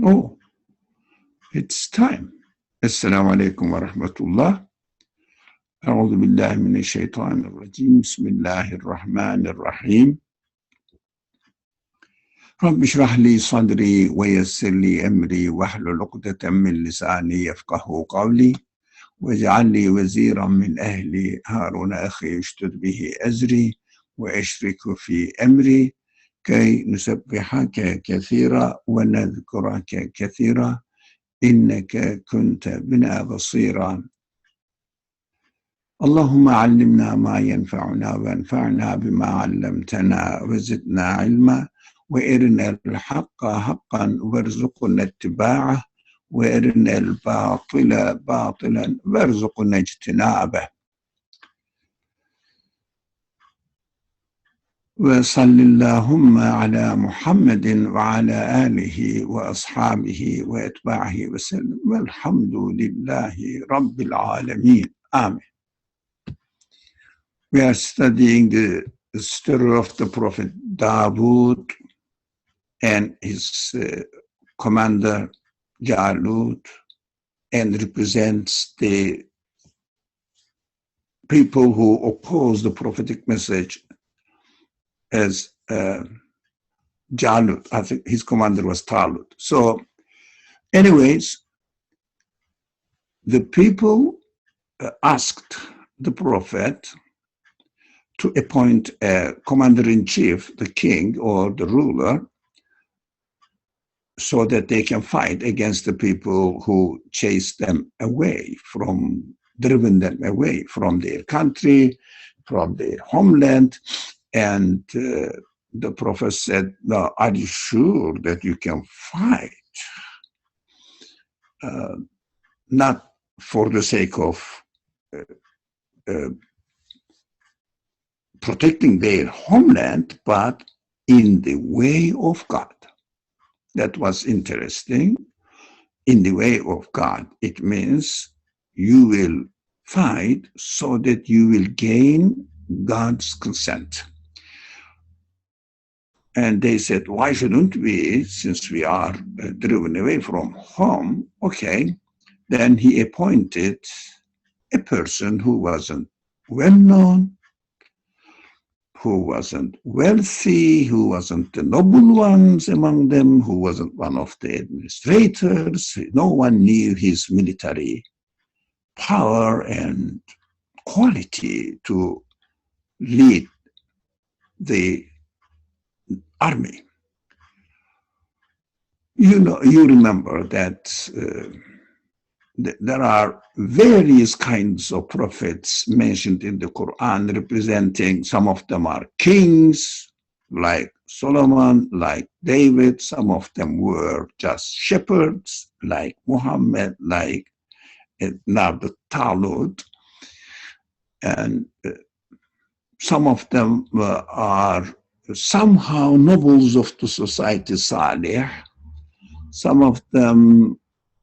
Oh, it's time. Assalamu alaikum wa rahmatullah. أعوذ بالله من الشيطان الرجيم. بسم الله الرحمن الرحيم. رب اشرح لي صدري ويسر لي أمري واحلل عقدة من لساني يفقه قولي واجعل لي وزيرا من أهلي هارون أخي اشدد به أزري وأشرك في أمري كي نسبحك كثيرا ونذكرك كثيرا إنك كنت بنا بصيرا. اللهم علمنا ما ينفعنا وانفعنا بما علمتنا وزدنا علما وارنا الحق حقا وارزقنا اتباعه وارنا الباطل باطلا وارزقنا اجتنابه. وصل اللهم على محمد وعلى آله وأصحابه وأتباعه وسلم والحمد لله رب العالمين. Amen. We are studying the story of the Prophet Dawood and his commander Jalut, and represents the people who oppose the prophetic message as Jalut. I think his commander was Talut. So anyways, the people asked the prophet to appoint a commander-in-chief, the king or the ruler, so that they can fight against the people who chased them away driven them away from their country, from their homeland. And the prophet said, "No, are you sure that you can fight? Not for the sake of protecting their homeland, but in the way of God." That was interesting. In the way of God, it means you will fight so that you will gain God's consent. And they said, why shouldn't we, since we are driven away from home? Okay. Then he appointed a person who wasn't well-known, who wasn't wealthy, who wasn't the noble ones among them, who wasn't one of the administrators. No one knew his military power and quality to lead the army. You remember that there are various kinds of prophets mentioned in the Quran, representing, some of them are kings, like Solomon, like David. Some of them were just shepherds, like Muhammad, like now the Talut. And some of them are somehow nobles of the society, Salih. Some of them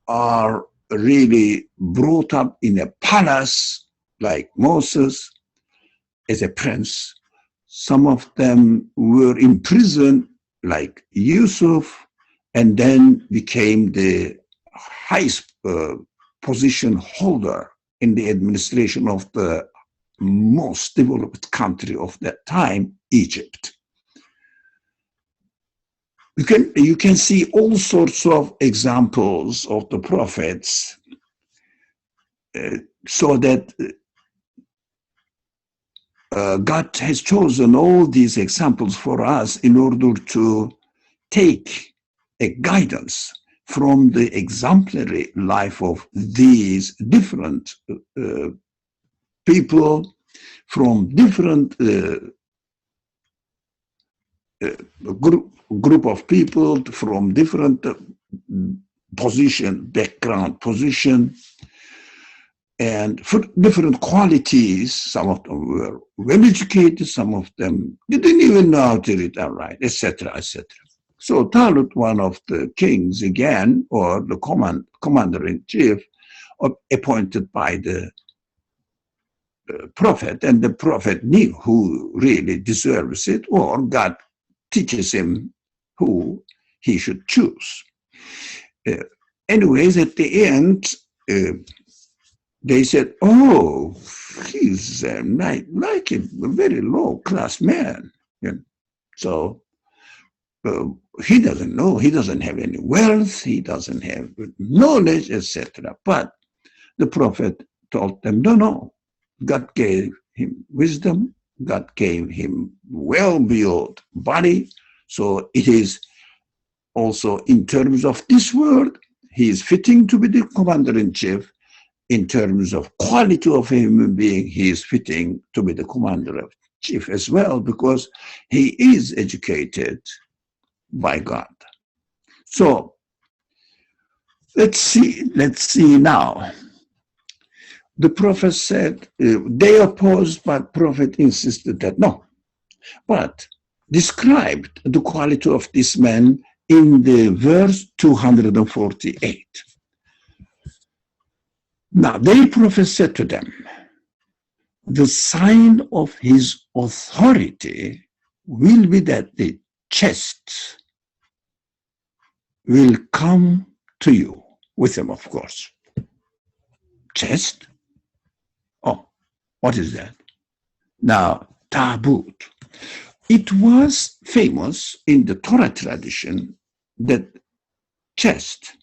are really brought up in a palace, like Moses, as a prince. Some of them were in prison, like Yusuf, and then became the highest position holder in the administration of the most developed country of that time, Egypt. You can see all sorts of examples of the prophets, so that God has chosen all these examples for us in order to take a guidance from the exemplary life of these different people, from different group of people, from different background position, and for different qualities. Some of them were well educated, some of them didn't even know how to read and write, etc., etc. So Talut, one of the kings again, or the commander-in-chief, appointed by the prophet, and the prophet knew who really deserves it, or God teaches him who he should choose. Uh, anyways, at the end, they said, "Oh, he's like a very low class man." Yeah. So uh, he doesn't know. He doesn't have any wealth. He doesn't have knowledge, etc. But the prophet told them, "No, no. God gave him wisdom. God gave him well-built body. So it is also in terms of this world, he is fitting to be the commander-in-chief. In terms of quality of a human being, he is fitting to be the commander-in-chief as well, because he is educated by God." So let's see now. The prophet said, they opposed, but prophet insisted that no, but described the quality of this man in the verse 248. Now, the prophet said to them, the sign of his authority will be that the chest will come to you, with him, of course. Chest? Oh, what is that? Now, tabut. It was famous in the Torah tradition that chest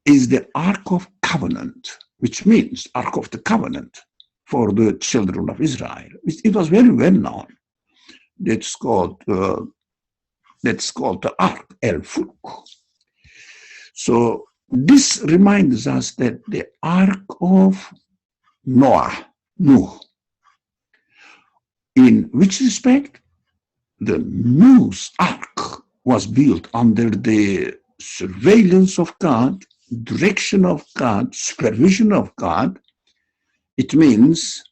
is the Ark of Covenant, which means Ark of the Covenant for the children of Israel. It was very well known. That's called the Ark El Fulk. So this reminds us that the Ark of Noah, in which respect the Noah's Ark was built under the surveillance of God, direction of God, supervision of God. It means,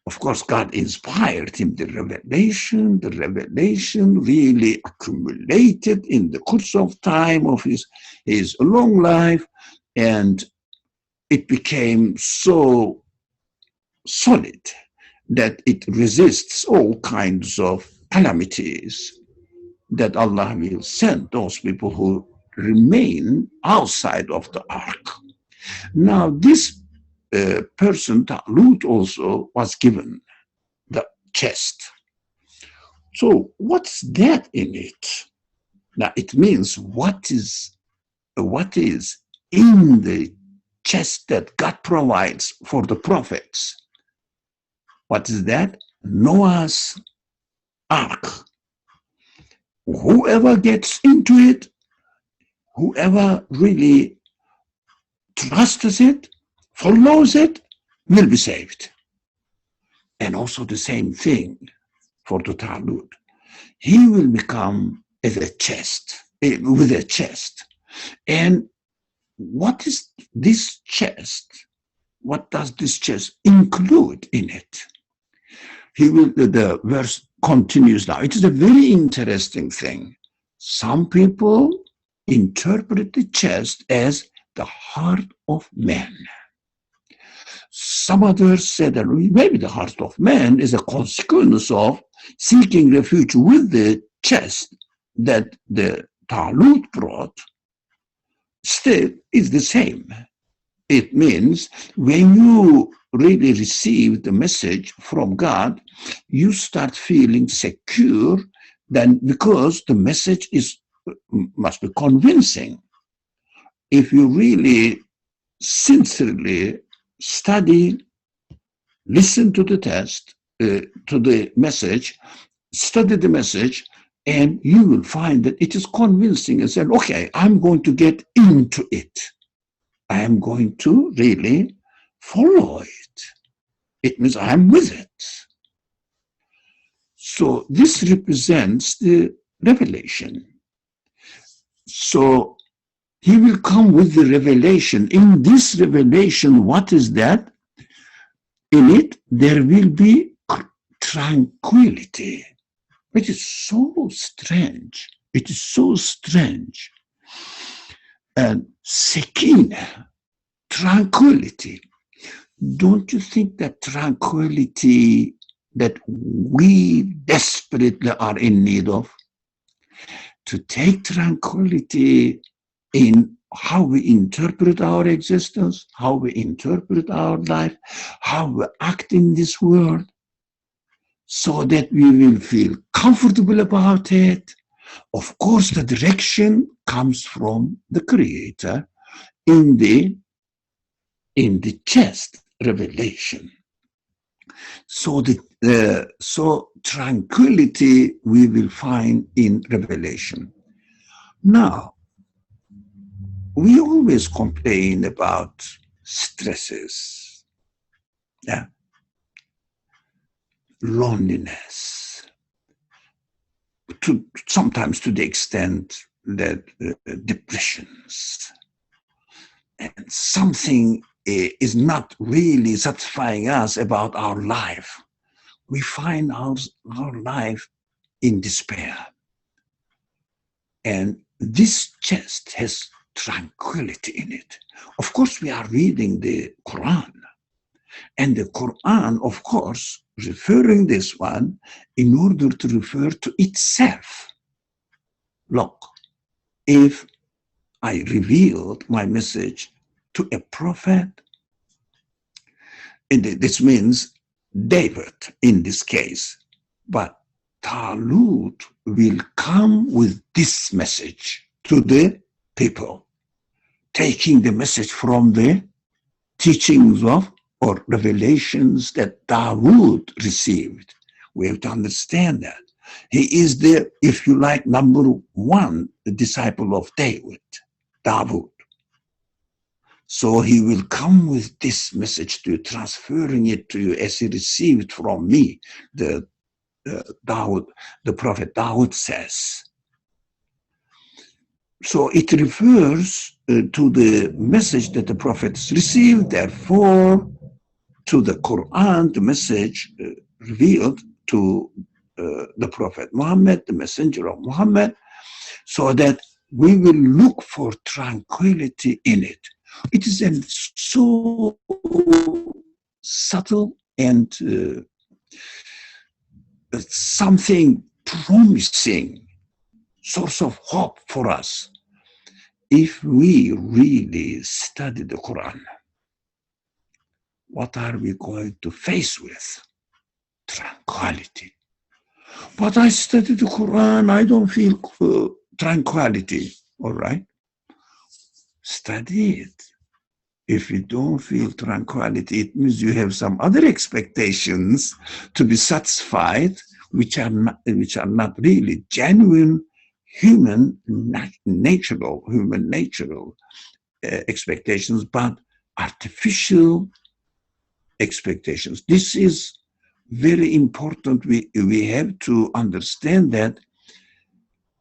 of course, God inspired him the revelation really accumulated in the course of time of his long life, and it became so solid that it resists all kinds of calamities that Allah will send those people who remain outside of the ark. Now, this person, Talut, also was given the chest. So what's that in it? Now, it means what is in the chest that God provides for the prophets. What is that? Noah's ark. Whoever gets into it, whoever really trusts it, follows it, will be saved. And also the same thing for the Talut. He will become with a chest. And what is this chest? What does this chest include in it? The verse continues now. It is a very interesting thing. Some people interpret the chest as the heart of man. Some others said that maybe the heart of man is a consequence of seeking refuge with the chest that the Talut brought. Still, it's the same. It means when you really receive the message from God, you start feeling secure, then because the message must be convincing. If you really sincerely study, listen to the text, to the message, study the message, and you will find that it is convincing and say, okay, I'm going to get into it. I am going to really follow it. It means I'm with it. So this represents the revelation. So he will come with the revelation. In this revelation, what is that? In it, there will be tranquility. It is so strange. It is so strange. And sekina, tranquility. Don't you think that tranquility that we desperately are in need of? To take tranquility in how we interpret our existence, how we interpret our life, how we act in this world, so that we will feel comfortable about it. Of course, the direction comes from the Creator in the chest revelation. So tranquility we will find in revelation. Now, we always complain about stresses, yeah, loneliness, sometimes to the extent that depressions, and something is not really satisfying us about our life. We find our life in despair. And this chest has tranquility in it. Of course, we are reading the Quran. And the Quran, of course, referring this one in order to refer to itself. Look, if I revealed my message to a prophet, and this means David in this case, but Talut will come with this message to the people, taking the message from the teachings of or revelations that Dawood received. We have to understand that. He is the, if you like, number one disciple of David, Dawood. So he will come with this message to you, transferring it to you as he received from me. The prophet Dawood says. So it refers to the message that the prophets received. Therefore, to the Quran, the message revealed to the Prophet Muhammad, the messenger of Muhammad, so that we will look for tranquility in it. It is a so subtle and something promising source of hope for us if we really study the Quran. What are we going to face with? Tranquility. But I study the Quran, I don't feel tranquility. All right? Study it. If you don't feel tranquility, it means you have some other expectations to be satisfied, which are not really genuine human natural expectations, but artificial expectations. This is very important. We have to understand that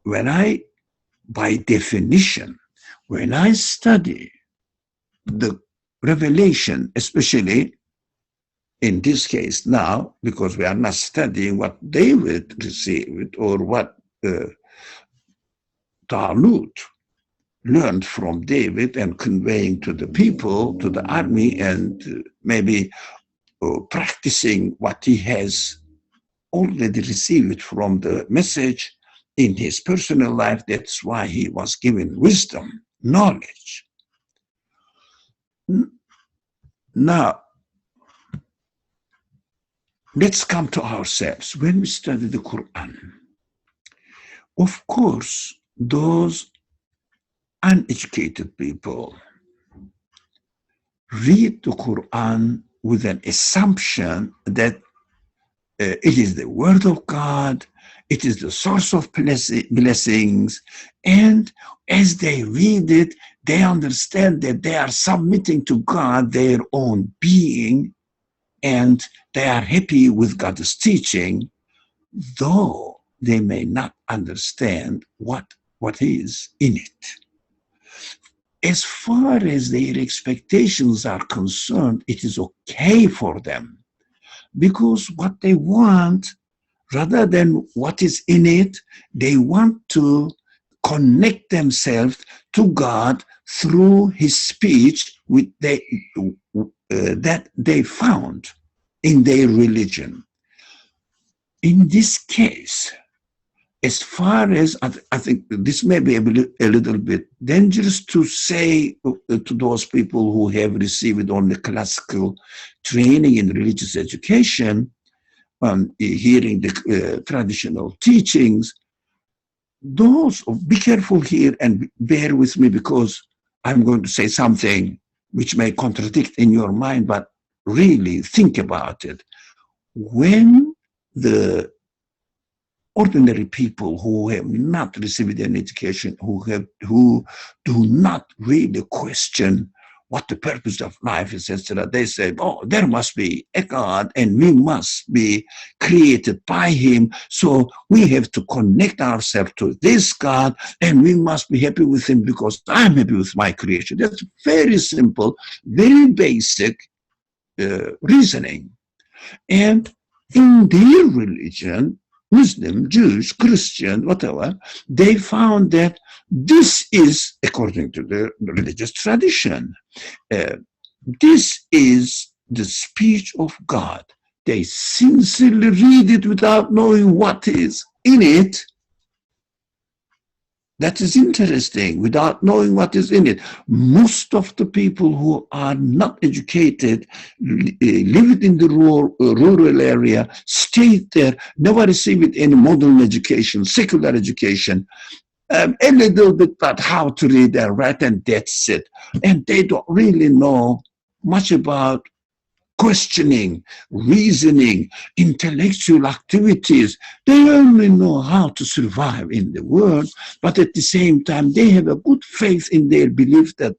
by definition, when I study the revelation, especially in this case now, because we are not studying what David received or what Talut learned from David and conveying to the people, to the army, and maybe practicing what he has already received from the message in his personal life. That's why he was given wisdom, knowledge. Now, let's come to ourselves. When we study the Quran, of course, those uneducated people read the Quran with an assumption that it is the word of God, it is the source of blessings, and as they read it, they understand that they are submitting to God their own being, and they are happy with God's teaching, though they may not understand what is in it. As far as their expectations are concerned, it is okay for them, because what they want, rather than what is in it, they want to connect themselves to God through his speech that they found in their religion. In this case, as far as I think this may be a little bit dangerous to say to those people who have received only classical training in religious education, hearing the traditional teachings, those, be careful here and bear with me because I'm going to say something which may contradict in your mind, but really think about it. When the ordinary people who have not received an education, who do not really question what the purpose of life is, etc., they say, oh, there must be a God and we must be created by him. So we have to connect ourselves to this God and we must be happy with him because I'm happy with my creation. That's very simple, very basic reasoning. And in their religion, Muslim, Jewish, Christian, whatever, they found that this is, according to the religious tradition, this is the speech of God. They sincerely read it without knowing what is in it. That is interesting, without knowing what is in it. Most of the people who are not educated, lived in the rural area, stayed there, never received any modern education, secular education, a little bit about how to read and write, and that's it. And they don't really know much about questioning, reasoning, intellectual activities. They only know how to survive in the world, but at the same time, they have a good faith in their belief that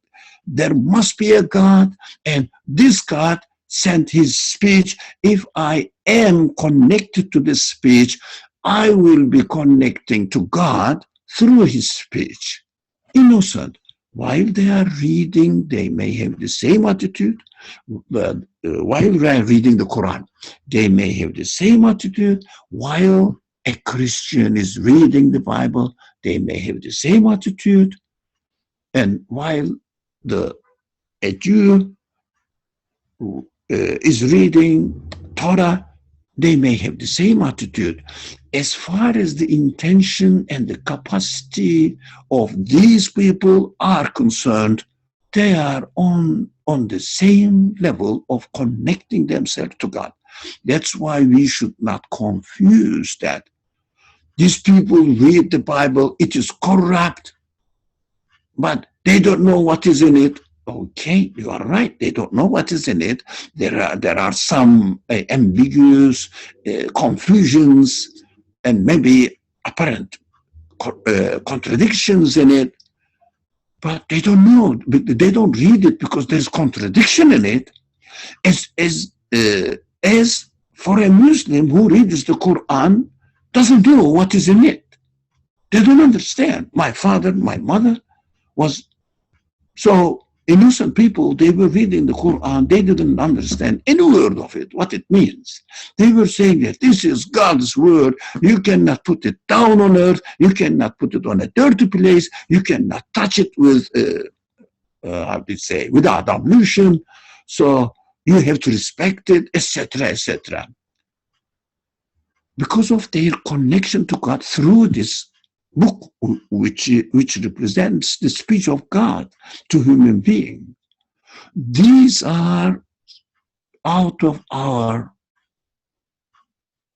there must be a God, and this God sent his speech. If I am connected to this speech, I will be connecting to God through his speech. Innocent. While they are reading, they may have the same attitude. But while they are reading the Quran, they may have the same attitude. While a Christian is reading the Bible, they may have the same attitude. And while a Jew is reading Torah, they may have the same attitude. As far as the intention and the capacity of these people are concerned, they are on the same level of connecting themselves to God. That's why we should not confuse that. These people read the Bible, it is corrupt, but they don't know what is in it. Okay, you are right. They don't know what is in it. There are some ambiguous confusions and maybe apparent contradictions in it, but they don't know. They don't read it because there's contradiction in it. As for a Muslim who reads the Quran, doesn't know what is in it. They don't understand. My father, my mother was so innocent people. They were reading the Quran. They didn't understand any word of it, what it means. They were saying that this is God's word. You cannot put it down on earth. You cannot put it on a dirty place. You cannot touch it with, without ablution. So you have to respect it, etc., etc. Because of their connection to God through this book, which represents the speech of God to human beings. These are out of our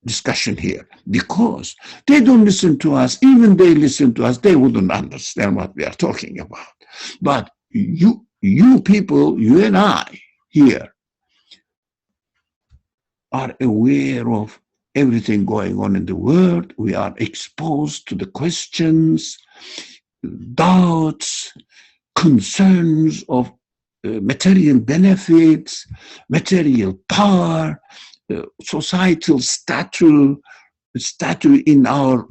discussion here because they don't listen to us. Even they listen to us, they wouldn't understand what we are talking about. But you people, you and I here are aware of everything going on in the world. We are exposed to the questions, doubts, concerns of material benefits, material power, societal stature in our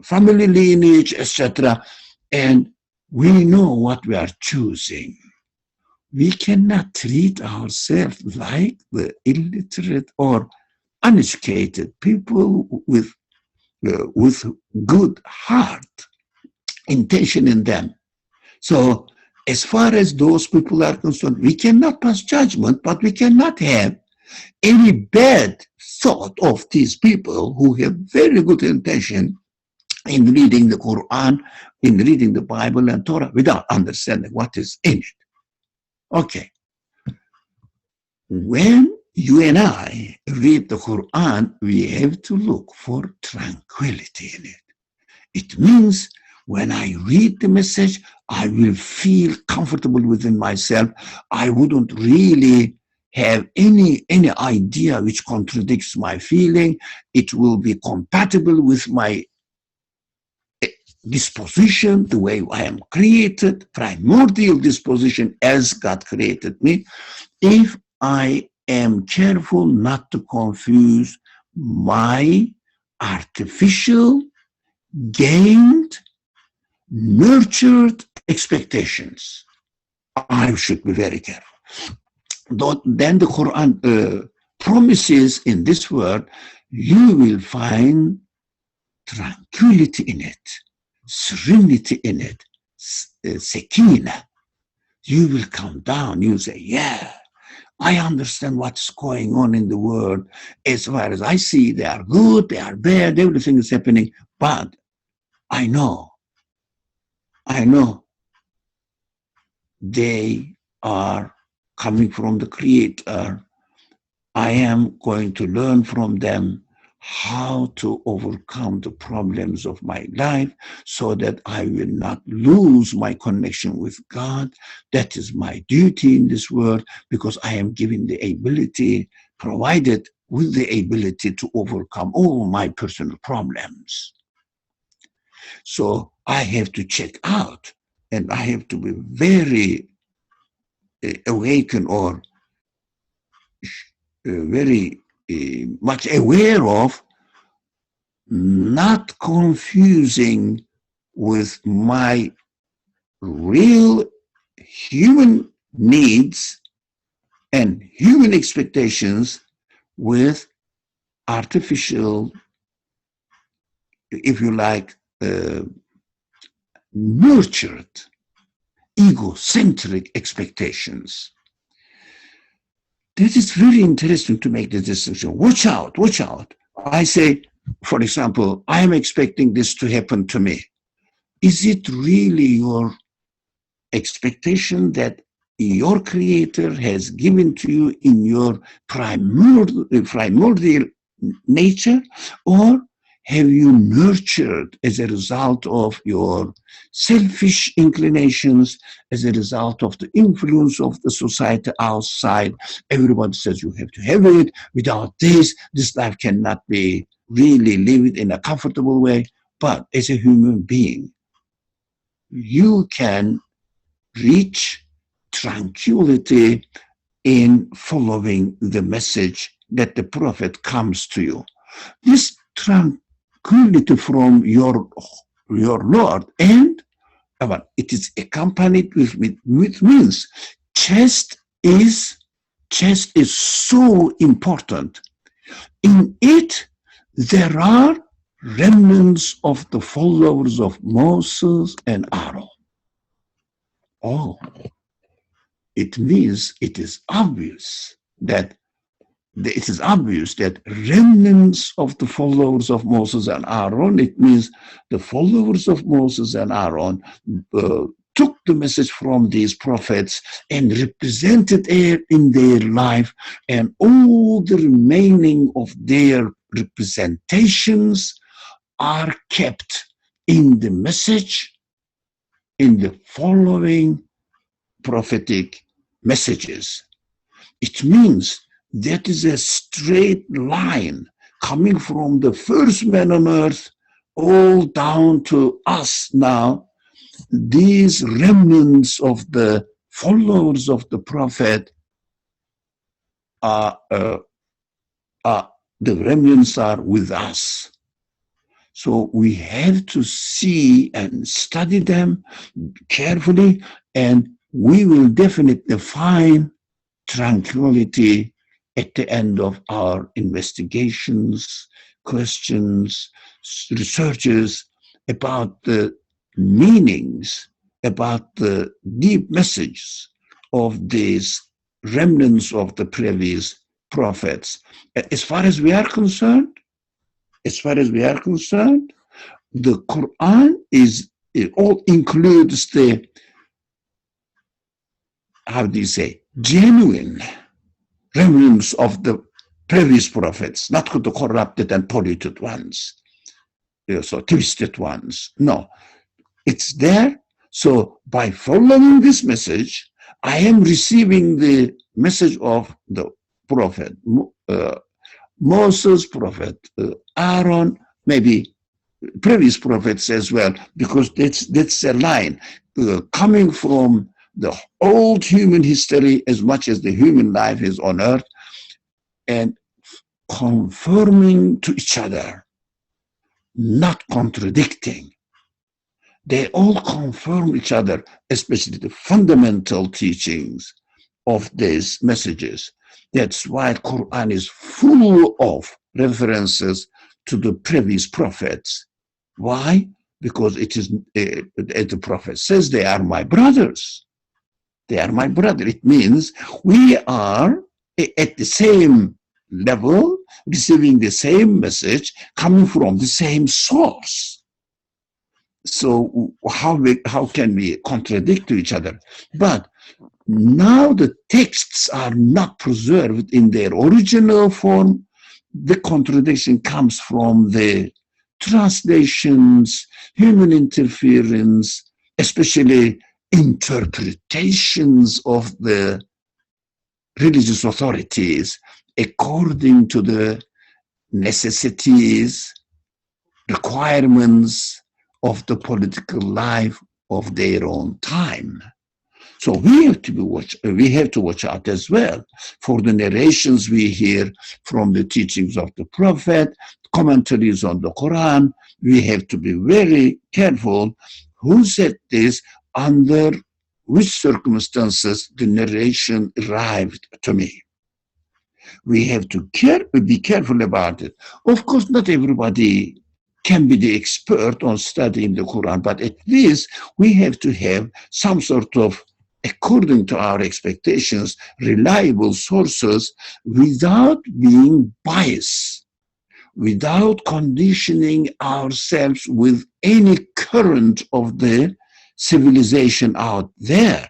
family lineage, etc. And we know what we are choosing. We cannot treat ourselves like the illiterate or uneducated people with good heart, intention in them. So as far as those people are concerned, we cannot pass judgment, but we cannot have any bad thought of these people who have very good intention in reading the Quran, in reading the Bible and Torah without understanding what is in it. Okay. When you and I read the Quran, we have to look for tranquility in it. It means when I read the message, I will feel comfortable within myself. I wouldn't really have any idea which contradicts my feeling. It will be compatible with my disposition, the way I am created, primordial disposition as God created me. If I am careful not to confuse my artificial, gained, nurtured expectations, I should be very careful. Then the Quran promises in this word, you will find tranquility in it, serenity in it, sekina. You will come down, you say, yeah, I understand what's going on in the world. As far as I see, they are good, they are bad, everything is happening. But I know they are coming from the Creator. I am going to learn from them how to overcome the problems of my life so that I will not lose my connection with God. That is my duty in this world, because I am given the ability, provided with the ability to overcome all my personal problems. So I have to check out, and I have to be very awakened or very much aware of not confusing with my real human needs and human expectations with artificial, if you like, nurtured, egocentric expectations. This is very interesting to make the distinction. Watch out, watch out. I say, for example, I am expecting this to happen to me. Is it really your expectation that your Creator has given to you in your primordial nature, or have you nurtured as a result of your selfish inclinations, as a result of the influence of the society outside? Everyone says you have to have it. Without this life cannot be really lived in a comfortable way. But as a human being, you can reach tranquility in following the message that the prophet comes to you. This tranquility from your Lord, and it is accompanied with means. Chest is so important. In it, there are remnants of the followers of Moses and Aaron. Oh, it means it is obvious that remnants of the followers of Moses and Aaron, it means the followers of Moses and Aaron took the message from these prophets and represented it in their life, and all the remaining of their representations are kept in the message, in the following prophetic messages. It means that is a straight line coming from the first man on earth all down to us now. These remnants of the followers of the prophet the remnants are with us. So we have to see and study them carefully, and we will definitely find tranquility at the end of our investigations, questions, researches about the meanings, about the deep messages of these remnants of the previous prophets. As far as we are concerned, as far as we are concerned, the Quran it all includes the, how do you say, genuine remnants of the previous prophets, not the corrupted and polluted ones, so twisted ones. No, it's there. So by following this message, I am receiving the message of the prophet Moses, prophet Aaron, maybe previous prophets as well, because that's a line coming from the old human history as much as the human life is on earth, and conforming to each other, not contradicting. They all confirm each other, especially the fundamental teachings of these messages. That's why the Quran is full of references to the previous prophets. Why? Because it is, as the prophet says, they are my brothers. They are my brother. It means we are at the same level, receiving the same message, coming from the same source. So how can we contradict to each other? But now the texts are not preserved in their original form. The contradiction comes from the translations, human interference, especially interpretations of the religious authorities according to the necessities, requirements of the political life of their own time. So we have to watch out as well for the narrations we hear from the teachings of the Prophet, commentaries on the Quran. We have to be very careful who said this, under which circumstances the narration arrived to me. We have to be careful about it. Of course, not everybody can be the expert on studying the Quran, but at least we have to have some sort of, according to our expectations, reliable sources without being biased, without conditioning ourselves with any current of the civilization out there.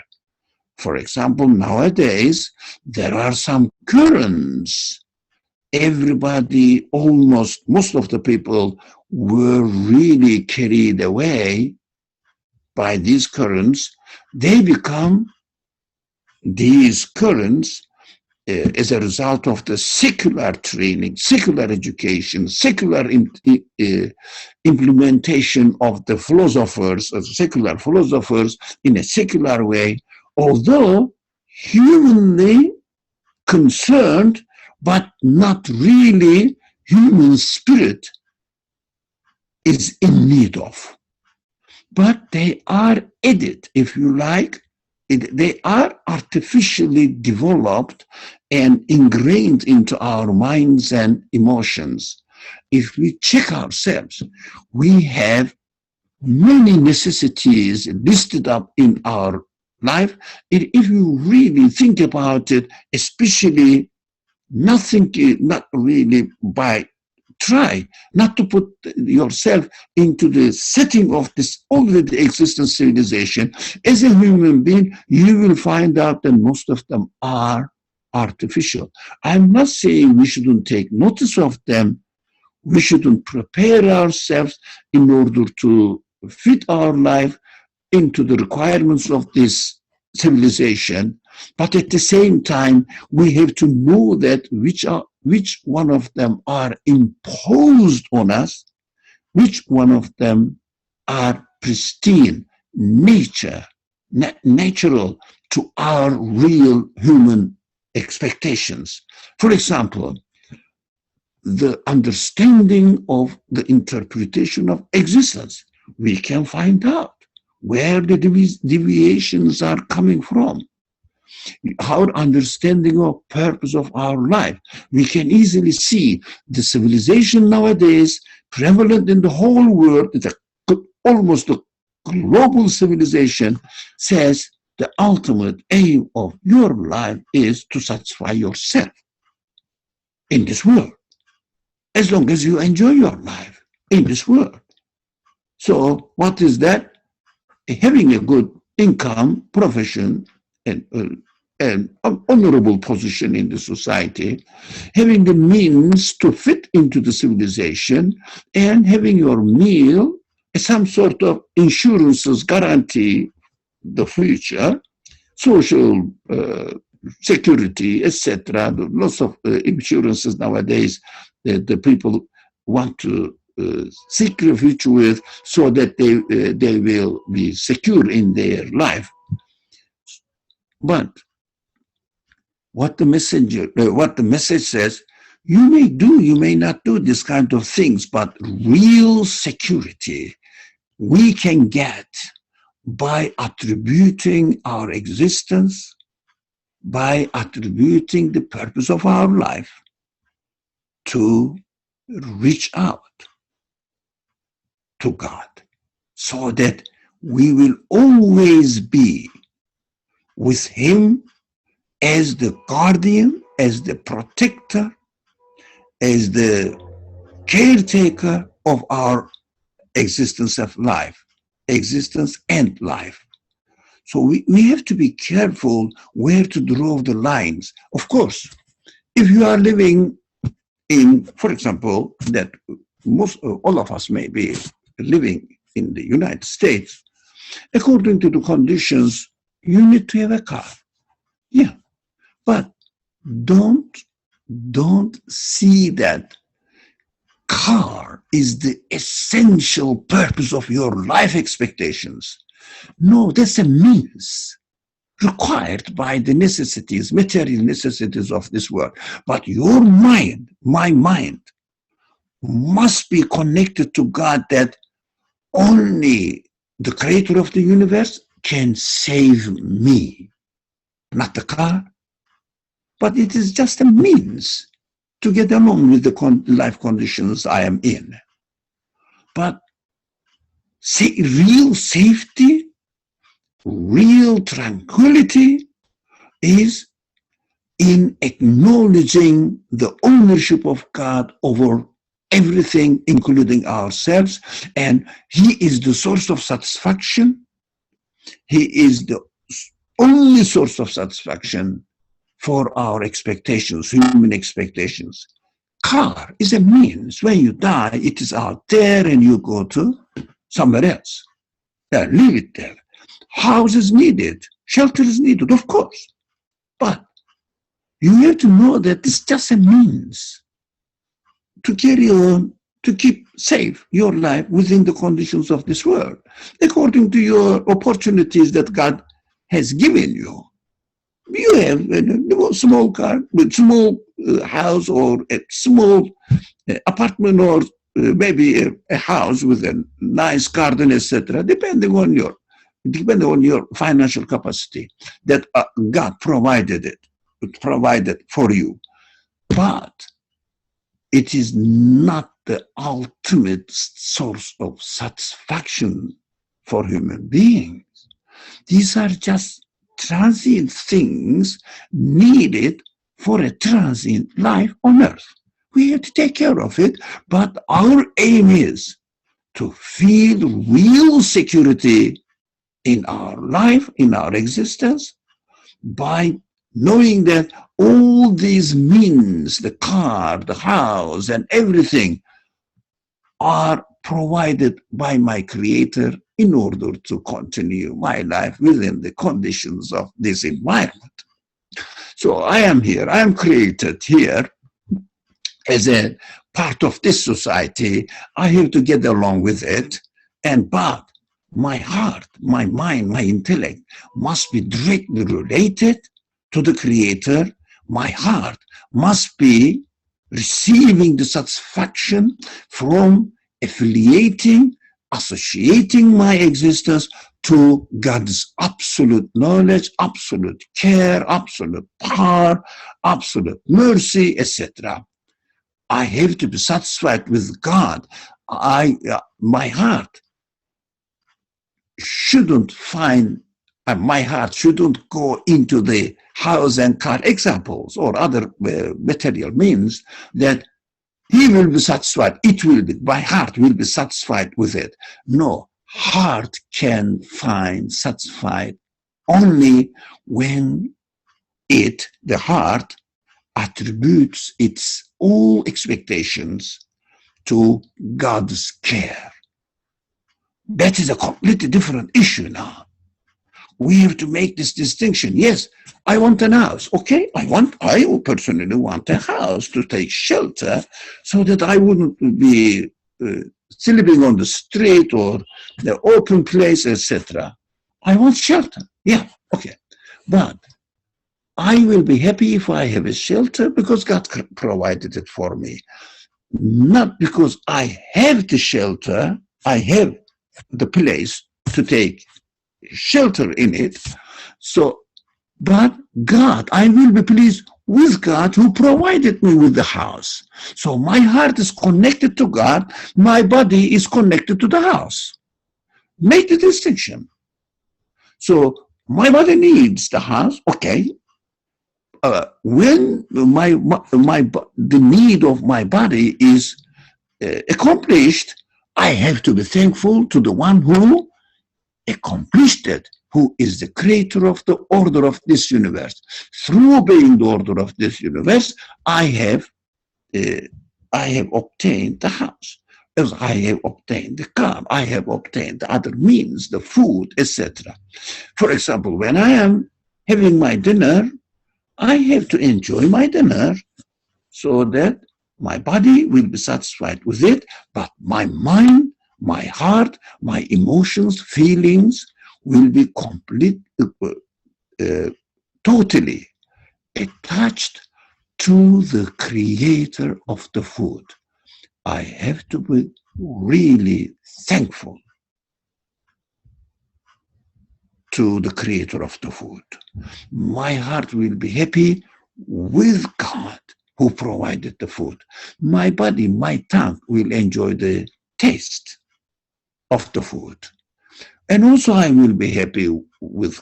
For example, nowadays, there are some currents. Everybody, almost most of the people were really carried away by these currents. They become these currents as a result of the secular training, secular education, secular implementation of the philosophers, secular philosophers in a secular way, although humanly concerned, but not really human spirit is in need of. But they are added, if you like, they are artificially developed and ingrained into our minds and emotions. If we check ourselves, we have many necessities listed up in our life. If you really think about it, especially not really by try not to put yourself into the setting of this already existing civilization. As a human being, you will find out that most of them are artificial. I'm not saying we shouldn't take notice of them. We shouldn't prepare ourselves in order to fit our life into the requirements of this civilization. But at the same time, we have to know that which one of them are imposed on us, which one of them are pristine, natural to our real human expectations. For example, the understanding of the interpretation of existence. We can find out where the deviations are coming from. Our understanding of purpose of our life. We can easily see the civilization nowadays prevalent in the whole world, almost a global civilization, says the ultimate aim of your life is to satisfy yourself. in this world, as long as you enjoy your life in this world. So what is that? Having a good income, profession, and an honorable position in the society, having the means to fit into the civilization, and having your meal, some sort of insurances guarantee the future, social security, etc. Lots of insurances nowadays that the people want to seek refuge with, so that they will be secure in their life. But what the message says, you may do, you may not do this kind of things, but real security we can get by attributing our existence, by attributing the purpose of our life to reach out to God, so that we will always be with Him as the guardian, as the protector, as the caretaker of our existence of life, existence and life. So we have to be careful where to draw the lines. Of course, if you are living in, for example, that all of us may be living in the United States, according to the conditions, you need to have a car. Yeah, but don't see that car is the essential purpose of your life expectations. No, that's a means required by the necessities, material necessities of this world. But your mind, my mind, must be connected to God, that only the creator of the universe can save me. Not the car, but it is just a means to get along with the life conditions I am in. But real safety, real tranquility is in acknowledging the ownership of God over everything, including ourselves. And He is the source of satisfaction. He is the only source of satisfaction for our expectations, human expectations. Car is a means. When you die, it is out there and you go to somewhere else. Leave it there. House is needed. Shelter is needed, of course. But you have to know that it's just a means to carry on, to keep safe your life within the conditions of this world, according to your opportunities that God has given you. You have a small car, a small house, or a small apartment, or maybe a house with a nice garden, etc., depending on your financial capacity that God provided for you. But it is not the ultimate source of satisfaction for human beings. These are just transient things needed for a transient life on earth. We have to take care of it, but our aim is to feel real security in our life, in our existence, by knowing that all these means, the car, the house, and everything, are provided by my Creator in order to continue my life within the conditions of this environment. So I am here, I am created here as a part of this society. I have to get along with it, but my heart, my mind, my intellect must be directly related to the Creator. My heart must be receiving the satisfaction from associating my existence to God's absolute knowledge, absolute care, absolute power, absolute mercy, etc. I have to be satisfied with God. My heart shouldn't find And my heart shouldn't go into the house and car examples or other material means that he will be satisfied. It will be, my heart will be satisfied with it. No, heart can find satisfied only when the heart, attributes its all expectations to God's care. That is a completely different issue now. We have to make this distinction. Yes, I want an house. Okay, I personally want a house to take shelter so that I wouldn't be sleeping on the street or the open place, etc. I want shelter. Yeah, okay. But I will be happy if I have a shelter because God provided it for me. Not because I have the shelter, I have the place to take shelter in it. So, but God, I will be pleased with God who provided me with the house. So my heart is connected to God, my body is connected to the house. Make the distinction. So my body needs the house, okay. When the need of my body is accomplished, I have to be thankful to the one who accomplished it, who is the creator of the order of this universe. Through obeying the order of this universe, I have obtained the house, as I have obtained the car, I have obtained the other means, the food, etc. For example, when I am having my dinner, I have to enjoy my dinner so that my body will be satisfied with it, but my mind, my heart, my emotions, feelings will be totally attached to the creator of the food. I have to be really thankful to the creator of the food. My heart will be happy with God who provided the food. My body, my tongue will enjoy the taste of the food. And also I will be happy with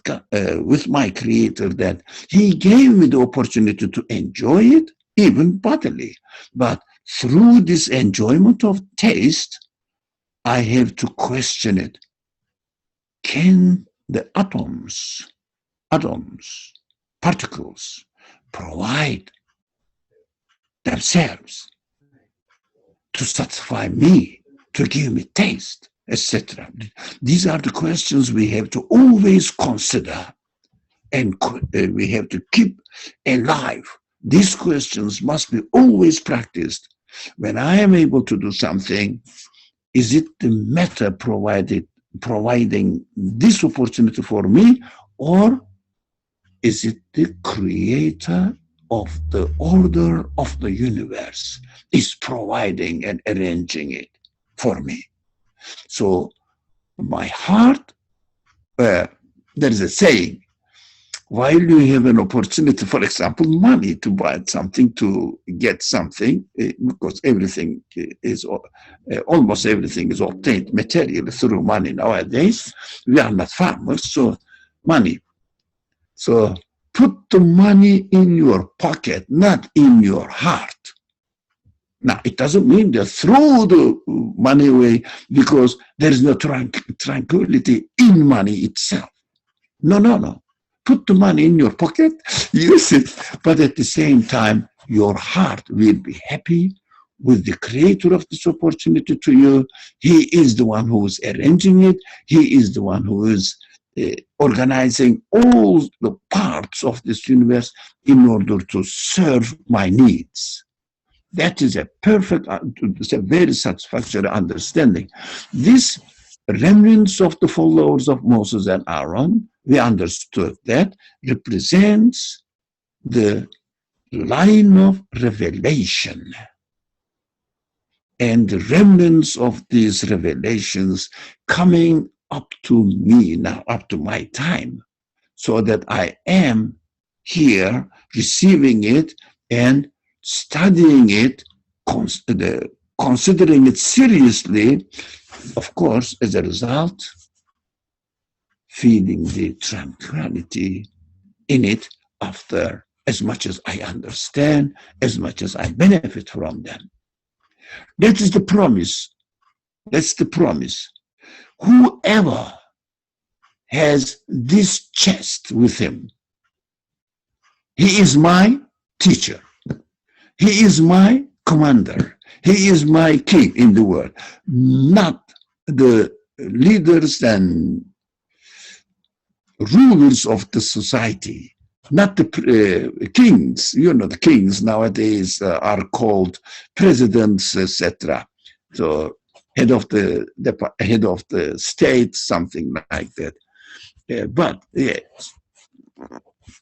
my creator that he gave me the opportunity to enjoy it, even bodily. But through this enjoyment of taste, I have to question it. Can the atoms, particles, provide themselves to satisfy me, to give me taste, etc.? These are the questions we have to always consider, and we have to keep alive. These questions must be always practiced. When I am able to do something, is it the matter providing this opportunity for me, or is it the creator of the order of the universe is providing and arranging it for me? So my heart, there is a saying, while you have an opportunity, for example, money to buy something, to get something, because everything is, almost everything is obtained materially through money nowadays. We are not farmers, so money. So put the money in your pocket, not in your heart. Now, it doesn't mean that throw the money away because there is no tranquility in money itself. No. Put the money in your pocket, use it, but at the same time, your heart will be happy with the creator of this opportunity to you. He is the one who is arranging it. He is the one who is organizing all the parts of this universe in order to serve my needs. That is a perfect, it's a very satisfactory understanding. This remnants of the followers of Moses and Aaron, we understood that represents the line of revelation. And the remnants of these revelations coming up to me now, up to my time, so that I am here receiving it and studying it, considering it seriously. Of course, as a result, feeding the tranquility in it after as much as I understand, as much as I benefit from them. That is the promise. That's the promise. Whoever has this chest with him, he is my teacher. He is my commander. He is my king in the world, not the leaders and rulers of the society, not the kings. You know, the kings nowadays are called presidents, etc. So head of the state, something like that. But yes,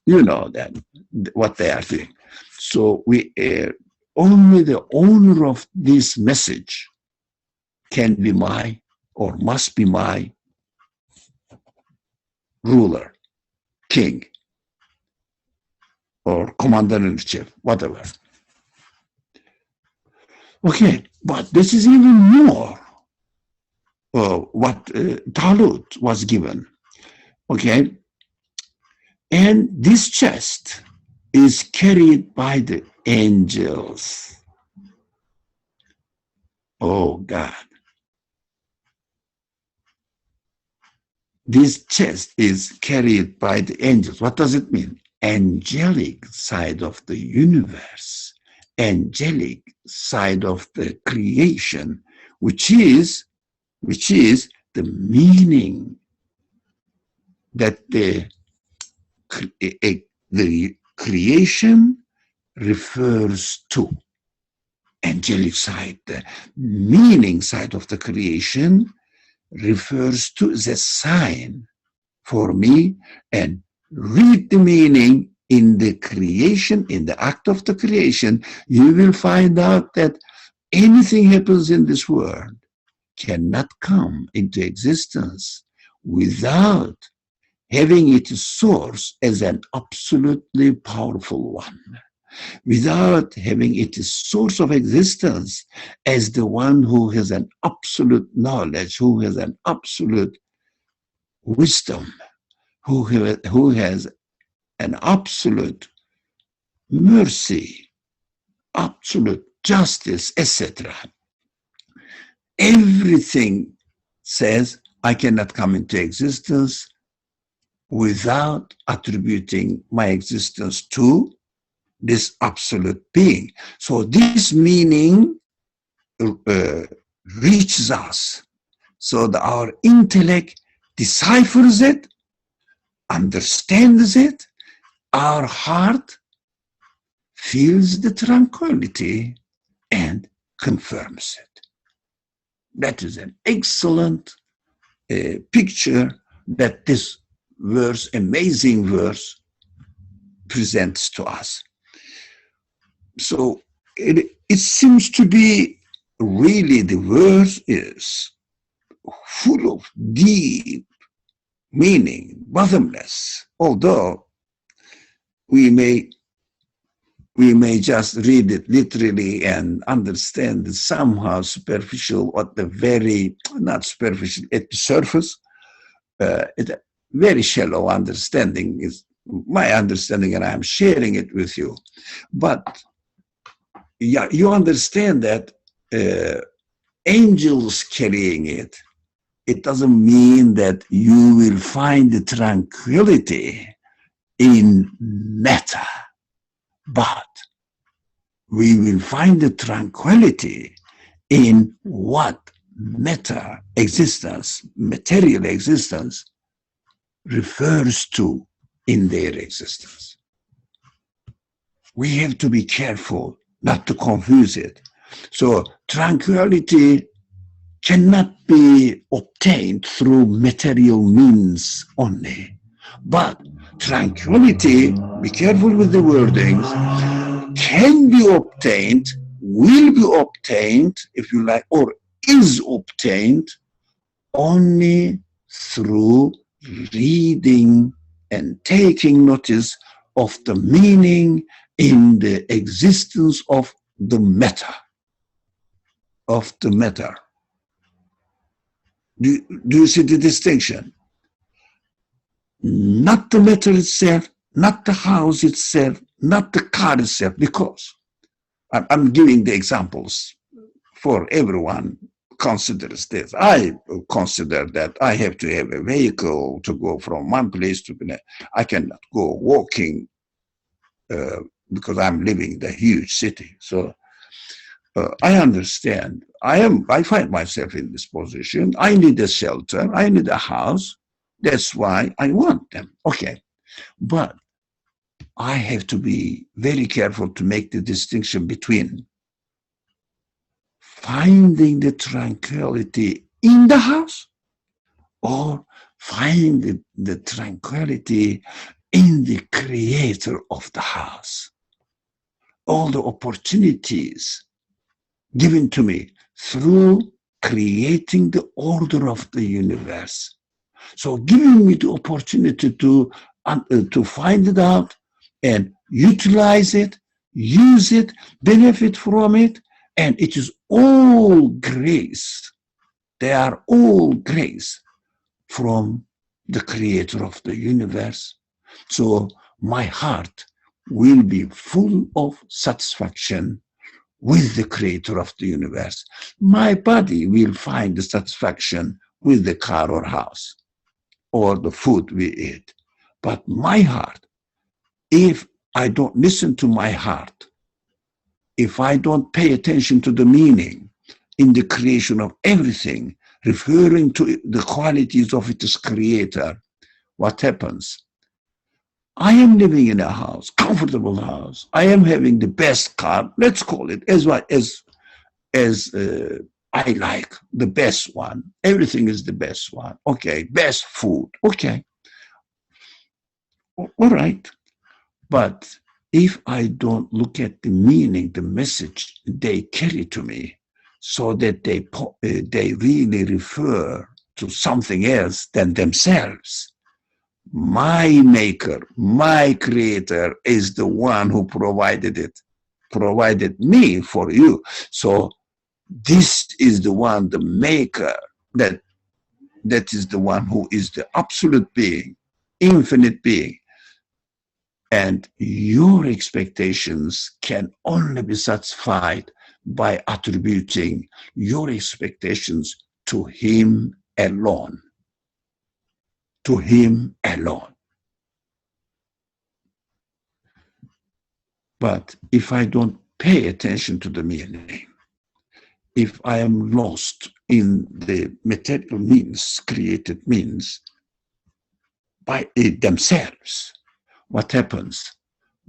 you know that what they are doing. So we only the owner of this message can be my or must be my ruler, king, or commander-in-chief, whatever. Okay, but this is even more what Talut was given. Okay, and this chest is carried by the angels. Oh God. This chest is carried by the angels. What does it mean? Angelic side of the universe, angelic side of the creation, which is the meaning that the creation refers to. Angelic side, the meaning side of the creation refers to the sign for me, and read the meaning in the creation, in the act of the creation. You will find out that anything happens in this world cannot come into existence without having its source as an absolutely powerful one, without having its source of existence as the one who has an absolute knowledge, who has an absolute wisdom, who has an absolute mercy, absolute justice, etc. Everything says I cannot come into existence without attributing my existence to this absolute being. So this meaning reaches us, so that our intellect deciphers it, understands it, our heart feels the tranquility and confirms it. That is an excellent picture that this verse, amazing verse, presents to us. So it seems to be really, the verse is full of deep meaning, bottomless, although we may just read it literally and understand it somehow superficial, at the very, not superficial, at the surface. It's a very shallow understanding is my understanding, and I'm sharing it with you. But yeah, you understand that angels carrying it, it doesn't mean that you will find the tranquility in matter, but we will find the tranquility in what matter existence, material existence, refers to in their existence. We have to be careful not to confuse it. So tranquility cannot be obtained through material means only. But tranquility, be careful with the wordings, can be obtained, will be obtained, if you like, or is obtained only through reading and taking notice of the meaning in the existence of the matter. Of the matter. Do you see the distinction? not the matter itself, not the house itself, not the car itself, because I'm giving the examples for everyone considers this. I consider that I have to have a vehicle to go from one place to the next. I cannot go walking because I'm living in a huge city. So I understand. I find myself in this position. I need a shelter. I need a house. That's why I want them. Okay. But I have to be very careful to make the distinction between finding the tranquility in the house or finding the tranquility in the creator of the house. All the opportunities given to me through creating the order of the universe. So giving me the opportunity to find it out and utilize it, use it, benefit from it, and it is all grace. They are all grace from the creator of the universe. So my heart will be full of satisfaction with the creator of the universe. My body will find the satisfaction with the car or house or the food we eat. But my heart, if I don't listen to my heart, if I don't pay attention to the meaning in the creation of everything, referring to the qualities of its creator, what happens? I am living in a house, comfortable house. I am having the best car. Let's call it as I like the best one. Everything is the best one. Okay, best food. Okay, all right. But if I don't look at the meaning, the message they carry to me, so that they really refer to something else than themselves. My maker, my creator is the one who provided it, provided me for you. So this is the one, the maker, that is the one who is the absolute being, infinite being. And your expectations can only be satisfied by attributing your expectations to him alone. To him alone. But if I don't pay attention to the meaning, if I am lost in the material means, created means, by themselves, what happens?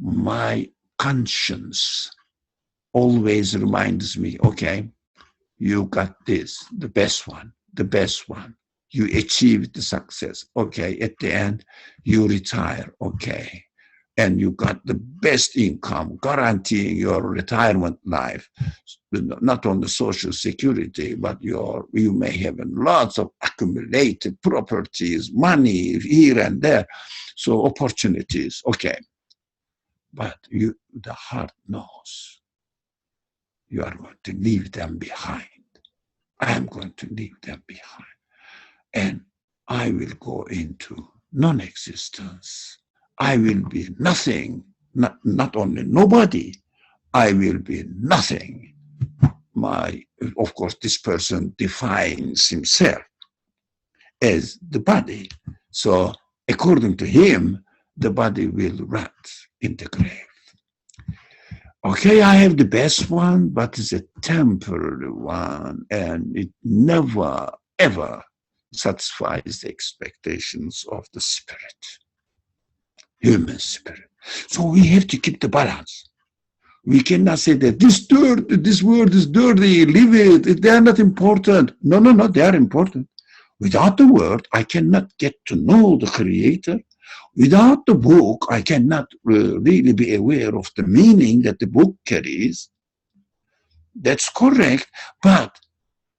My conscience always reminds me, okay, you got this, the best one, the best one. You achieved the success. Okay, at the end, you retire. Okay, and you got the best income, guaranteeing your retirement life. Not only social security, but you may have lots of accumulated properties, money here and there. So opportunities. Okay, but the heart knows you are going to leave them behind. I am going to leave them behind. And I will go into non-existence. I will be nothing, not only nobody, I will be nothing. Of course, this person defines himself as the body. So according to him, the body will rot in the grave. Okay, I have the best one, but it's a temporary one, and it never, ever satisfies the expectations of the spirit, human spirit. So we have to keep the balance. We cannot say that this word is dirty, leave it, they are not important. No, they are important. Without the word, I cannot get to know the creator. Without the book, I cannot really be aware of the meaning that the book carries. That's correct. But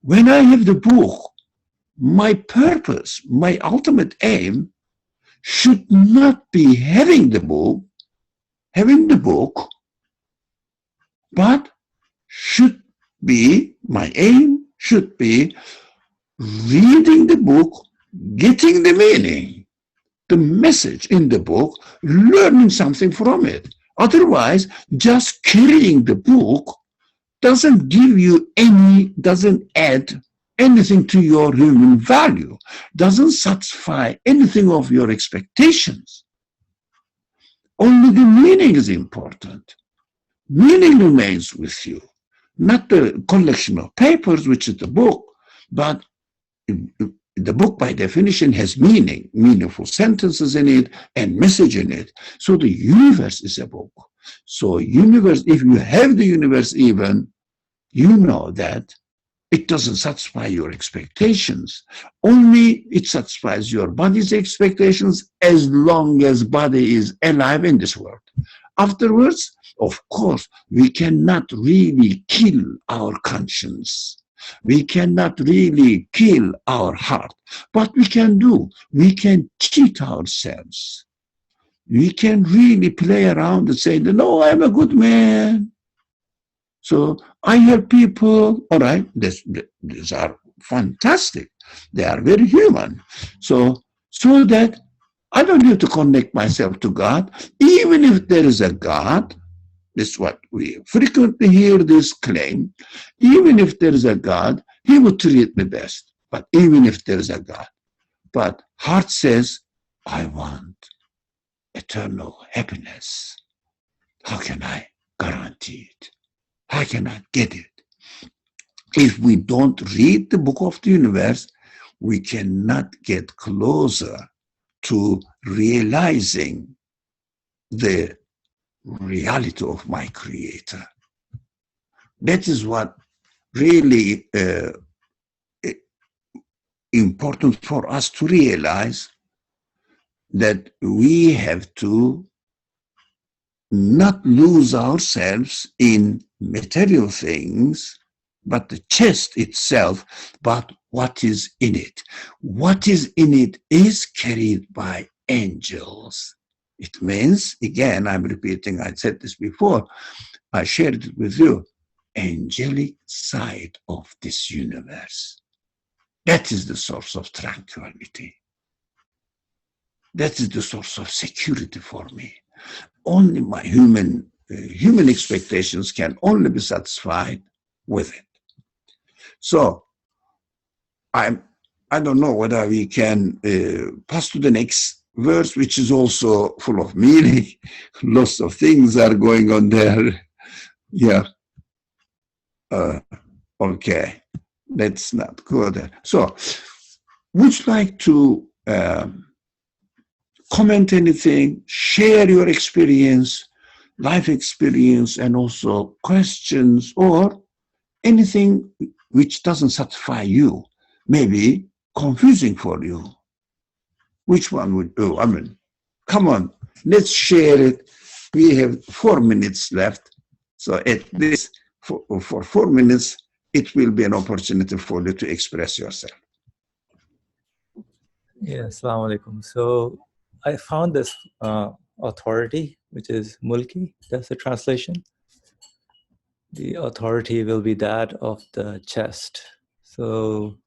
when I have the book, my purpose, my ultimate aim should not be having the book, but my aim should be reading the book, getting the meaning, the message in the book, learning something from it. Otherwise, just carrying the book doesn't give you doesn't add anything to your human value, doesn't satisfy anything of your expectations. Only the meaning is important. Meaning remains with you, not the collection of papers, which is the book, but the book by definition has meaning, meaningful sentences in it and message in it. So the universe is a book. So universe, if you have the universe even, you know that it doesn't satisfy your expectations. Only it satisfies your body's expectations as long as body is alive in this world. Afterwards, of course, we cannot really kill our conscience. We cannot really kill our heart. But we can cheat ourselves. We can really play around and say, no, I'm a good man. So I help people, all right, these are fantastic. They are very human. So that I don't have to connect myself to God. Even if there is a God, this is what we frequently hear this claim, even if there is a God, he would treat me best. But even if there is a God, but heart says, I want eternal happiness. How can I guarantee it? How can I get it? If we don't read the book of the universe, we cannot get closer to realizing the reality of my creator. That is what really important for us to realize, that we have to not lose ourselves in material things, but the chest itself, but what is in it. What is in it is carried by angels. It means, again, I'm repeating, I said this before, I shared it with you, angelic side of this universe. That is the source of tranquility. That is the source of security for me. Only my human expectations can only be satisfied with it. So I don't know whether we can pass to the next verse, which is also full of meaning. Lots of things are going on there. Yeah. Okay. Let's not go there. So, would you like to comment anything, share your experience, life experience, and also questions, or anything which doesn't satisfy you, maybe confusing for you? Which one would you? I mean, come on, let's share it. We have 4 minutes left. So at least for 4 minutes, it will be an opportunity for you to express yourself. Yes, assalamu alaikum. So I found this authority, which is mulki, that's the translation. The authority will be that of the chest. So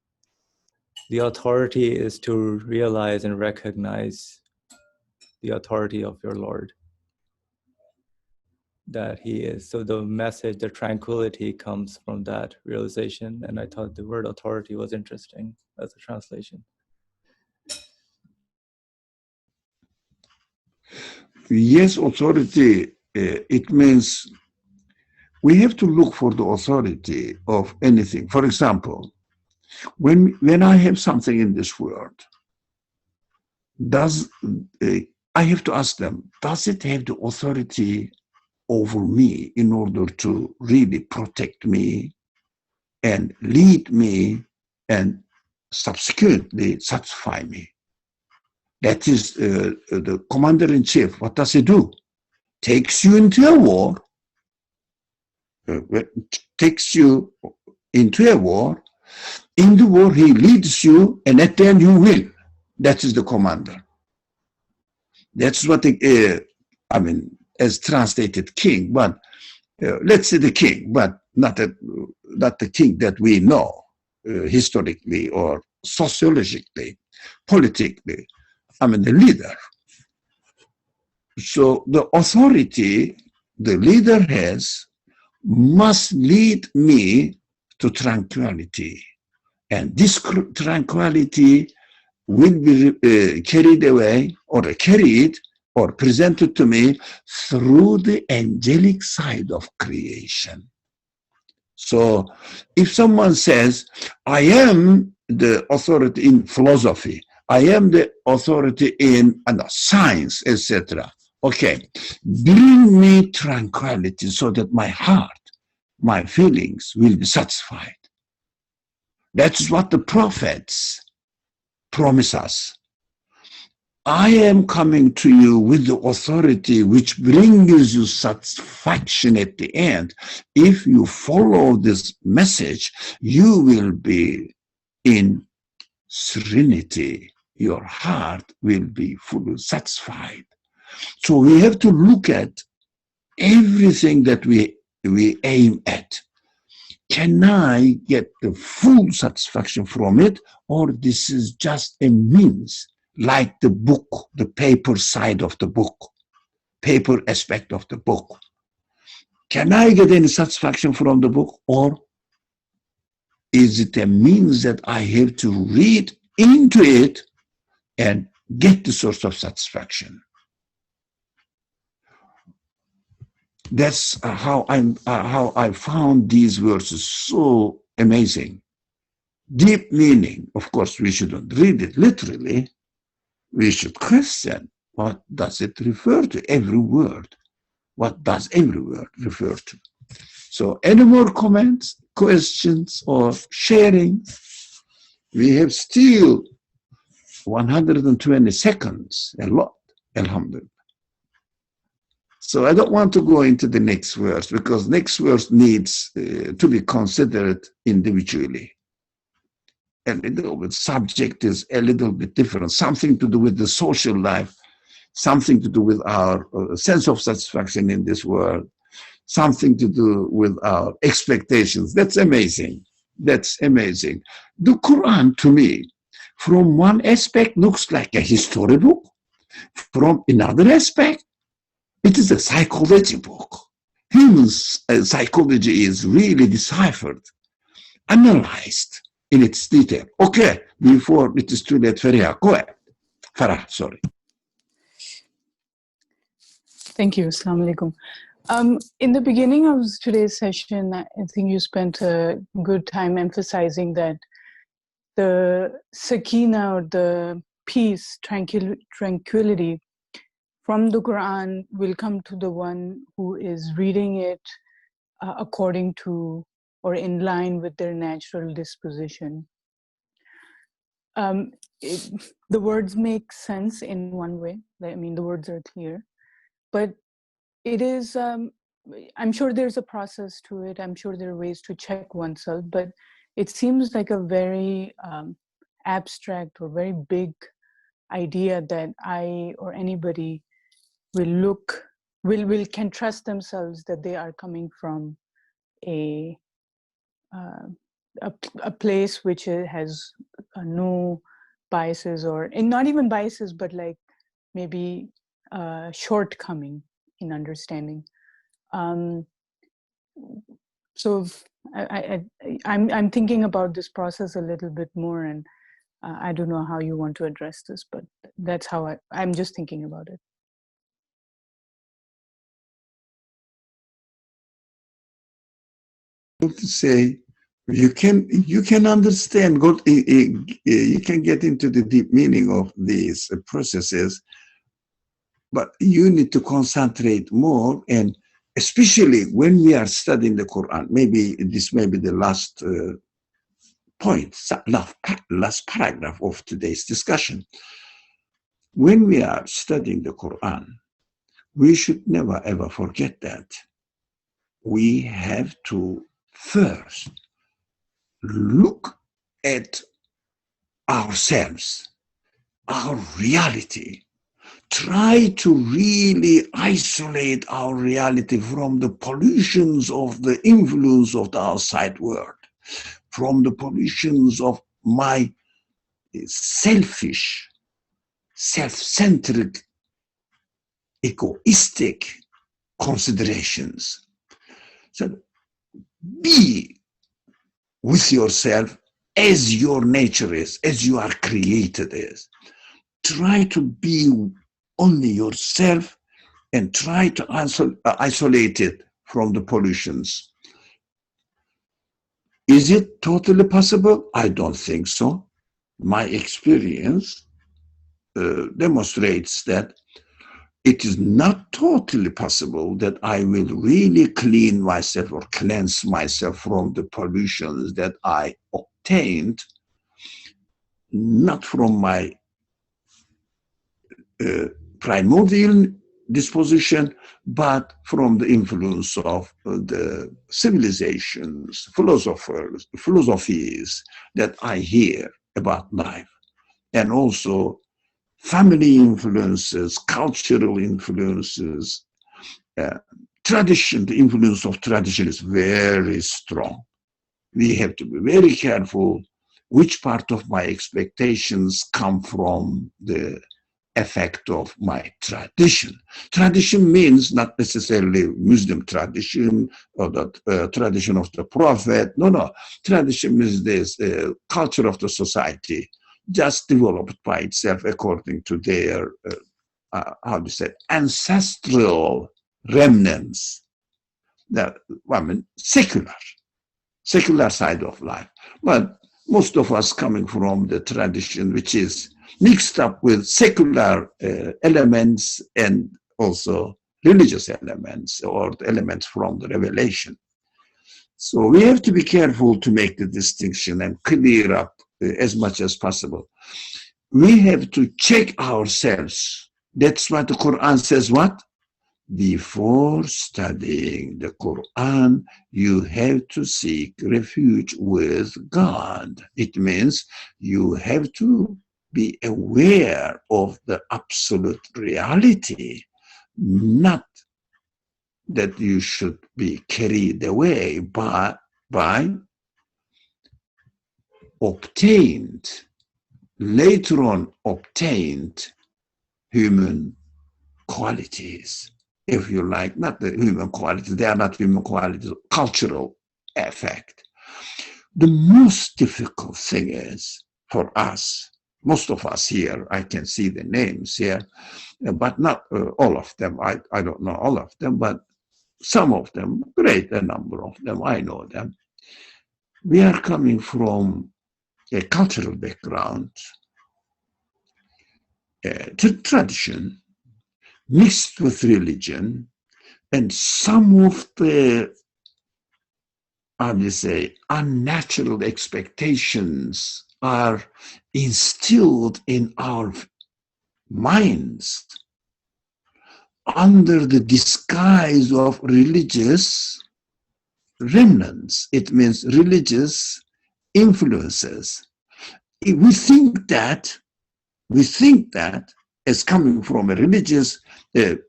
the authority is to realize and recognize the authority of your Lord, that he is. So the message, the tranquility comes from that realization. And I thought the word authority was interesting as a translation. Yes, authority, it means we have to look for the authority of anything. For example, when I have something in this world, I have to ask them, does it have the authority over me in order to really protect me and lead me and subsequently satisfy me? That is the commander-in-chief. What does he do? Takes you into a war, takes you into a war. In the war, he leads you, and at the end you win. That is the commander. That's what I mean, as translated king, but let's say the king, but not the king that we know historically or sociologically, politically. I'm the leader. So the authority the leader has must lead me to tranquility. And this tranquility will be carried away or carried or presented to me through the angelic side of creation. So if someone says, I am the authority in philosophy, I am the authority in science, etc. Okay, bring me tranquility so that my heart, my feelings will be satisfied. That's what the prophets promise us. I am coming to you with the authority which brings you satisfaction at the end. If you follow this message, you will be in serenity. Your heart will be fully satisfied. So we have to look at everything that we aim at. Can I get the full satisfaction from it, or this is just a means, like the book, the paper side of the book, paper aspect of the book? Can I get any satisfaction from the book, or is it a means that I have to read into it and get the source of satisfaction? That's how I found these verses so amazing. Deep meaning. Of course, we shouldn't read it literally. We should question, what does it refer to? Every word. What does every word refer to? So any more comments, questions, or sharing? We have still 120 seconds, a lot, alhamdulillah. So I don't want to go into the next verse, because next verse needs to be considered individually. A little bit subject is a little bit different, something to do with the social life, something to do with our sense of satisfaction in this world, something to do with our expectations. That's amazing. That's amazing. The Quran, to me, from one aspect, looks like a history book. From another aspect, it is a psychology book. Human psychology is really deciphered, analyzed in its detail. Okay, before it is too late, Farah, go ahead. Farah, sorry. Thank you. Assalamu alaikum. In the beginning of today's session, I think you spent a good time emphasizing that the sakina, or the peace, tranquility from the Quran will come to the one who is reading it according to or in line with their natural disposition. The words make sense in one way. I mean, the words are clear, but it is, I'm sure there's a process to it. I'm sure there are ways to check oneself, but it seems like a very abstract or very big idea that I or anybody can trust themselves that they are coming from a place which has no biases, or not even biases, but like maybe shortcoming in understanding. So I'm thinking about this process a little bit more, and I don't know how you want to address this, but that's how I'm just thinking about it. To say, you can understand, you can get into the deep meaning of these processes, but you need to concentrate more, and especially when we are studying the Quran. Maybe this may be the last point, last paragraph of today's discussion. When we are studying the Quran, we should never ever forget that we have to first look at ourselves, our reality. Try to really isolate our reality from the pollutions of the influence of the outside world, from the pollutions of my selfish self-centric, egoistic considerations. So be with yourself as your nature is, as you are created is. Try to be only yourself and try to isolate it from the pollutions. Is it totally possible? I don't think so. My experience demonstrates that it is not totally possible that I will really clean myself or cleanse myself from the pollutions that I obtained, not from my primordial disposition, but from the influence of the civilizations, philosophies that I hear about life, and also family influences, cultural influences, tradition. The influence of tradition is very strong. We have to be very careful which part of my expectations come from the effect of my tradition. Tradition means not necessarily Muslim tradition or the tradition of the Prophet. No. Tradition means this culture of the society, just developed by itself according to their, how do you say, ancestral remnants. That, I mean, secular side of life. But most of us coming from the tradition, which is mixed up with secular elements and also religious elements or the elements from the revelation. So we have to be careful to make the distinction and clear up as much as possible. We have to check ourselves. That's what the Quran says, what? Before studying the Quran, you have to seek refuge with God. It means you have to be aware of the absolute reality, not that you should be carried away by later on obtained human qualities. If you like, not the human qualities, they are not human qualities, cultural effect. The most difficult thing is for us, most of us here, I can see the names here, but not all of them. I don't know all of them, but some of them, greater number of them, I know them. We are coming from a cultural background, tradition, mixed with religion, and some of the, I would say, unnatural expectations are instilled in our minds under the disguise of religious remnants. It means religious influences. We think that as coming from a religious,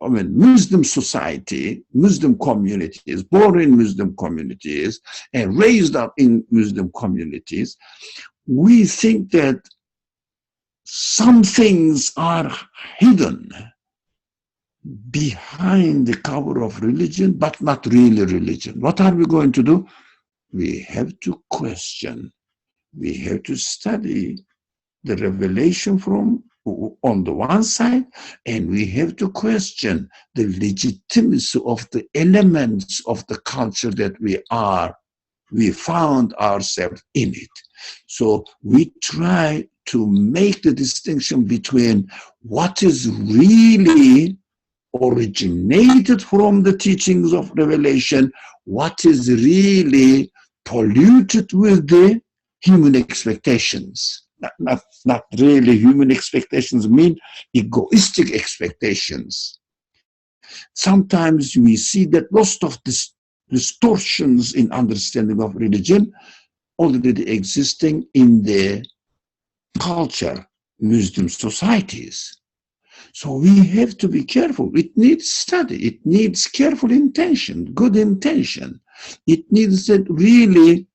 Muslim society, Muslim communities, born in Muslim communities and raised up in Muslim communities, we think that some things are hidden behind the cover of religion, but not really religion. What are we going to do? We have to question. We have to study the revelation from on the one side, and we have to question the legitimacy of the elements of the culture that we found ourselves in it. So we try to make the distinction between what is really originated from the teachings of revelation, what is really polluted with the human expectations. Not really human expectations, mean egoistic expectations. Sometimes we see that most of these distortions in understanding of religion already existing in the culture, Muslim societies. So we have to be careful. It needs study. It needs careful intention, good intention. It needs a really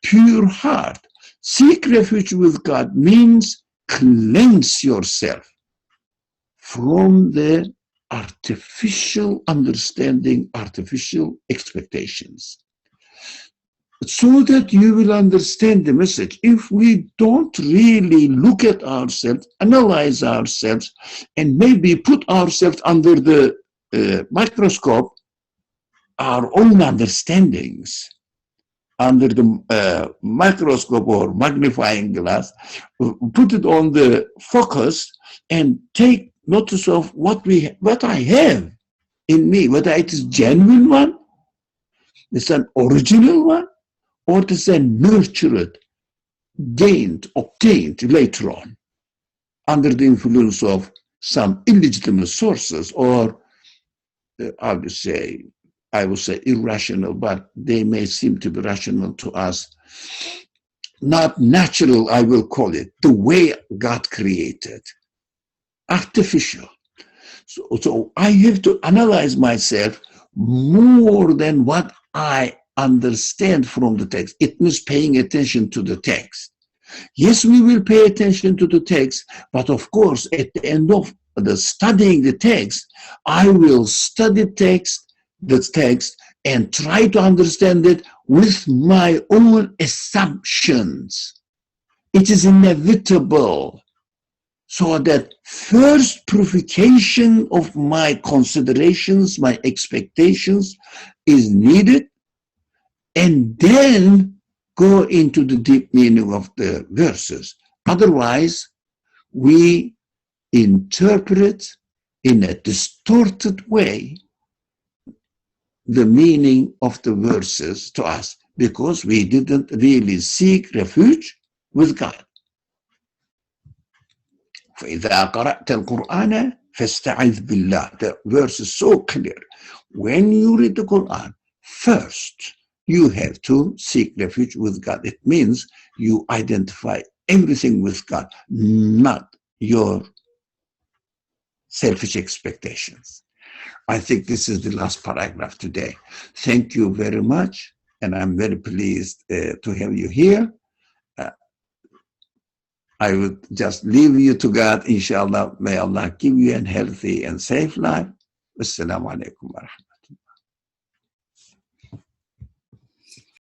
pure heart. Seek refuge with God means cleanse yourself from the artificial understanding, artificial expectations, so that you will understand the message. If we don't really look at ourselves, analyze ourselves, and maybe put ourselves under the microscope, our own understandings, under the microscope or magnifying glass, put it on the focus and take notice of what I have in me, whether it is genuine one, it's an original one, or it is a nurtured, gained, obtained later on under the influence of some illegitimate sources, or I would say irrational, but they may seem to be rational to us. Not natural, I will call it, the way God created. Artificial. So I have to analyze myself more than what I understand from the text. It means paying attention to the text. Yes, we will pay attention to the text, but of course, at the end of the studying the text, I will study the text and try to understand it with my own assumptions. It is inevitable. So that first purification of my considerations, my expectations is needed, and then go into the deep meaning of the verses. Otherwise, we interpret in a distorted way the meaning of the verses to us, because we didn't really seek refuge with God. فَإِذَا قَرَأْتَ الْقُرْآنَ فَاسْتَعِذْ بِاللَّهِ. The verse is so clear. When you read the Quran, first you have to seek refuge with God. It means you identify everything with God, not your selfish expectations. I think this is the last paragraph today. Thank you very much, and I'm very pleased to have you here. I would just leave you to God, inshallah. May Allah give you a healthy and safe life. Wassalamu alaikum wa rahmatullah.